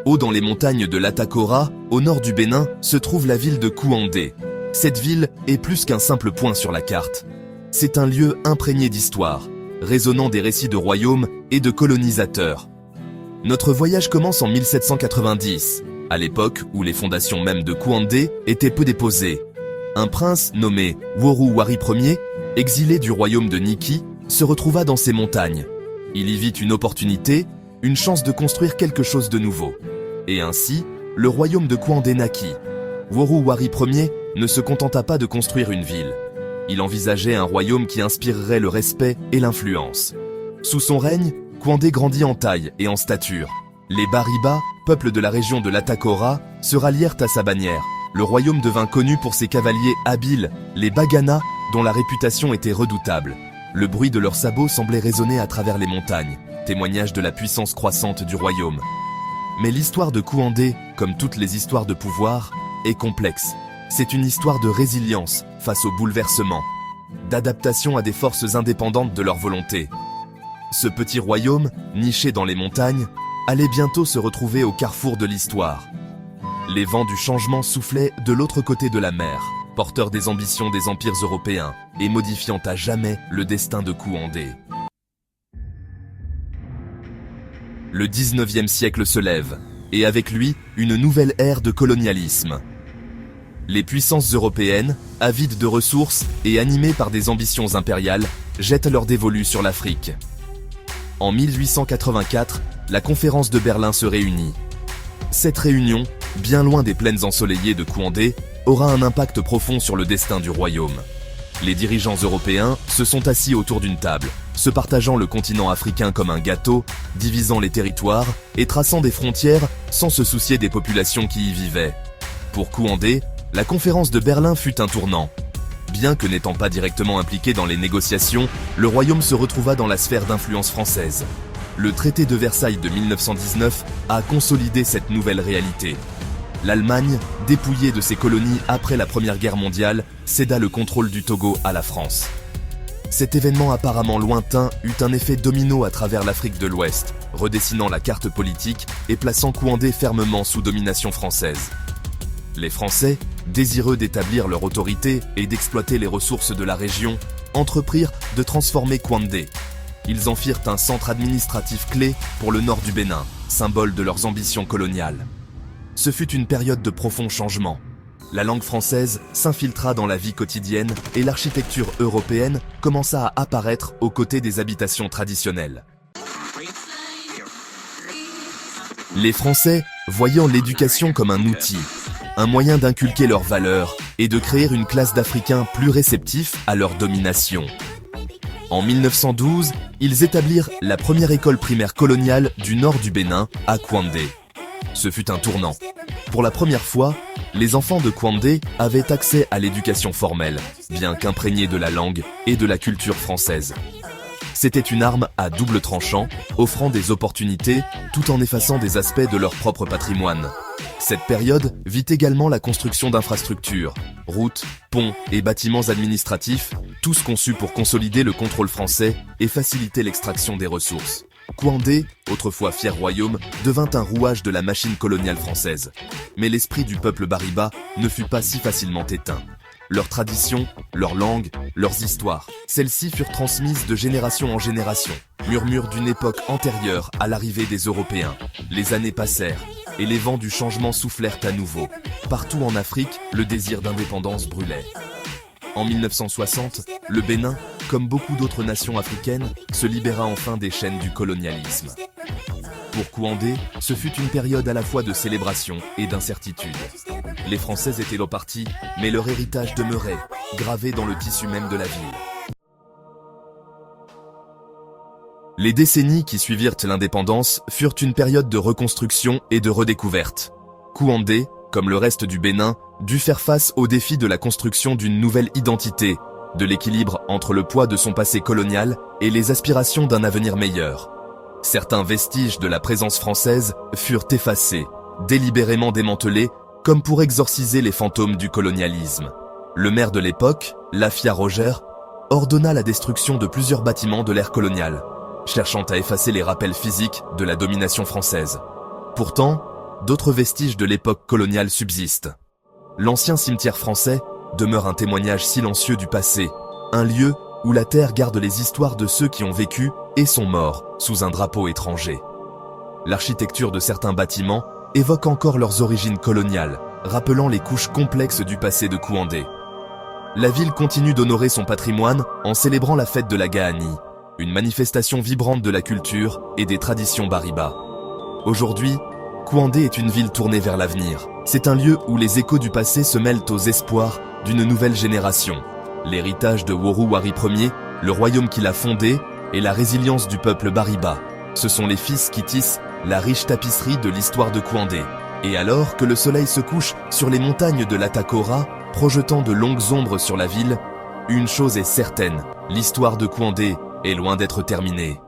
Haut dans les montagnes de l'Atakora, au nord du Bénin, se trouve la ville de Kouandé. Cette ville est plus qu'un simple point sur la carte. C'est un lieu imprégné d'histoire, résonnant des récits de royaumes et de colonisateurs. Notre voyage commence en 1790, à l'époque où les fondations même de Kouandé étaient peu déposées. Un prince nommé Woru Wari Ier, exilé du royaume de Niki, se retrouva dans ces montagnes. Il y vit une opportunité, une chance de construire quelque chose de nouveau. Et ainsi, le royaume de Kouandé naquit. Woru Wari Ier ne se contenta pas de construire une ville. Il envisageait un royaume qui inspirerait le respect et l'influence. Sous son règne, Kouandé grandit en taille et en stature. Les Bariba, peuple de la région de l'Atakora, se rallièrent à sa bannière. Le royaume devint connu pour ses cavaliers habiles, les Bagana, dont la réputation était redoutable. Le bruit de leurs sabots semblait résonner à travers les montagnes, témoignage de la puissance croissante du royaume. Mais l'histoire de Kouandé, comme toutes les histoires de pouvoir, est complexe. C'est une histoire de résilience face aux bouleversements, d'adaptation à des forces indépendantes de leur volonté. Ce petit royaume, niché dans les montagnes, allait bientôt se retrouver au carrefour de l'histoire. Les vents du changement soufflaient de l'autre côté de la mer, porteurs des ambitions des empires européens et modifiant à jamais le destin de Kouandé. Le 19e siècle se lève, et avec lui, une nouvelle ère de colonialisme. Les puissances européennes, avides de ressources et animées par des ambitions impériales, jettent leur dévolu sur l'Afrique. En 1884, la conférence de Berlin se réunit. Cette réunion, bien loin des plaines ensoleillées de Kouandé, aura un impact profond sur le destin du royaume. Les dirigeants européens se sont assis autour d'une table, se partageant le continent africain comme un gâteau, divisant les territoires et traçant des frontières sans se soucier des populations qui y vivaient. Pour Kouandé, la conférence de Berlin fut un tournant. Bien que n'étant pas directement impliqué dans les négociations, le royaume se retrouva dans la sphère d'influence française. Le traité de Versailles de 1919 a consolidé cette nouvelle réalité. L'Allemagne, dépouillée de ses colonies après la Première Guerre mondiale, céda le contrôle du Togo à la France. Cet événement apparemment lointain eut un effet domino à travers l'Afrique de l'Ouest, redessinant la carte politique et plaçant Kouandé fermement sous domination française. Les Français, désireux d'établir leur autorité et d'exploiter les ressources de la région, entreprirent de transformer Kouandé. Ils en firent un centre administratif clé pour le nord du Bénin, symbole de leurs ambitions coloniales. Ce fut une période de profonds changements. La langue française s'infiltra dans la vie quotidienne et l'architecture européenne commença à apparaître aux côtés des habitations traditionnelles. Les Français, voyant l'éducation comme un outil, un moyen d'inculquer leurs valeurs et de créer une classe d'Africains plus réceptifs à leur domination. En 1912, ils établirent la première école primaire coloniale du nord du Bénin, à Kouandé. Ce fut un tournant. Pour la première fois, les enfants de Kouandé avaient accès à l'éducation formelle, bien qu'imprégnés de la langue et de la culture française. C'était une arme à double tranchant, offrant des opportunités tout en effaçant des aspects de leur propre patrimoine. Cette période vit également la construction d'infrastructures, routes, ponts et bâtiments administratifs, tous conçus pour consolider le contrôle français et faciliter l'extraction des ressources. Kouandé, autrefois fier royaume, devint un rouage de la machine coloniale française. Mais l'esprit du peuple Bariba ne fut pas si facilement éteint. Leurs traditions, leurs langues, leurs histoires, celles-ci furent transmises de génération en génération. Murmure d'une époque antérieure à l'arrivée des Européens. Les années passèrent, et les vents du changement soufflèrent à nouveau. Partout en Afrique, le désir d'indépendance brûlait. En 1960, le Bénin, comme beaucoup d'autres nations africaines, se libéra enfin des chaînes du colonialisme. Pour Kouandé, ce fut une période à la fois de célébration et d'incertitude. Les Français étaient repartis, mais leur héritage demeurait, gravé dans le tissu même de la ville. Les décennies qui suivirent l'indépendance furent une période de reconstruction et de redécouverte. Kouandé, comme le reste du Bénin, dut faire face au défi de la construction d'une nouvelle identité, de l'équilibre entre le poids de son passé colonial et les aspirations d'un avenir meilleur. Certains vestiges de la présence française furent effacés, délibérément démantelés, comme pour exorciser les fantômes du colonialisme. Le maire de l'époque, Lafia Roger, ordonna la destruction de plusieurs bâtiments de l'ère coloniale, cherchant à effacer les rappels physiques de la domination française. Pourtant, d'autres vestiges de l'époque coloniale subsistent. L'ancien cimetière français demeure un témoignage silencieux du passé, un lieu où la terre garde les histoires de ceux qui ont vécu et sont morts sous un drapeau étranger. L'architecture de certains bâtiments évoque encore leurs origines coloniales, rappelant les couches complexes du passé de Kouandé. La ville continue d'honorer son patrimoine en célébrant la fête de la Gahani, une manifestation vibrante de la culture et des traditions Bariba. Aujourd'hui, Kouandé est une ville tournée vers l'avenir. C'est un lieu où les échos du passé se mêlent aux espoirs d'une nouvelle génération. L'héritage de Woro Wari Ier, le royaume qu'il a fondé, et la résilience du peuple Bariba. Ce sont les fils qui tissent la riche tapisserie de l'histoire de Kouandé. Et alors que le soleil se couche sur les montagnes de l'Atakora, projetant de longues ombres sur la ville, une chose est certaine, l'histoire de Kouandé est loin d'être terminée.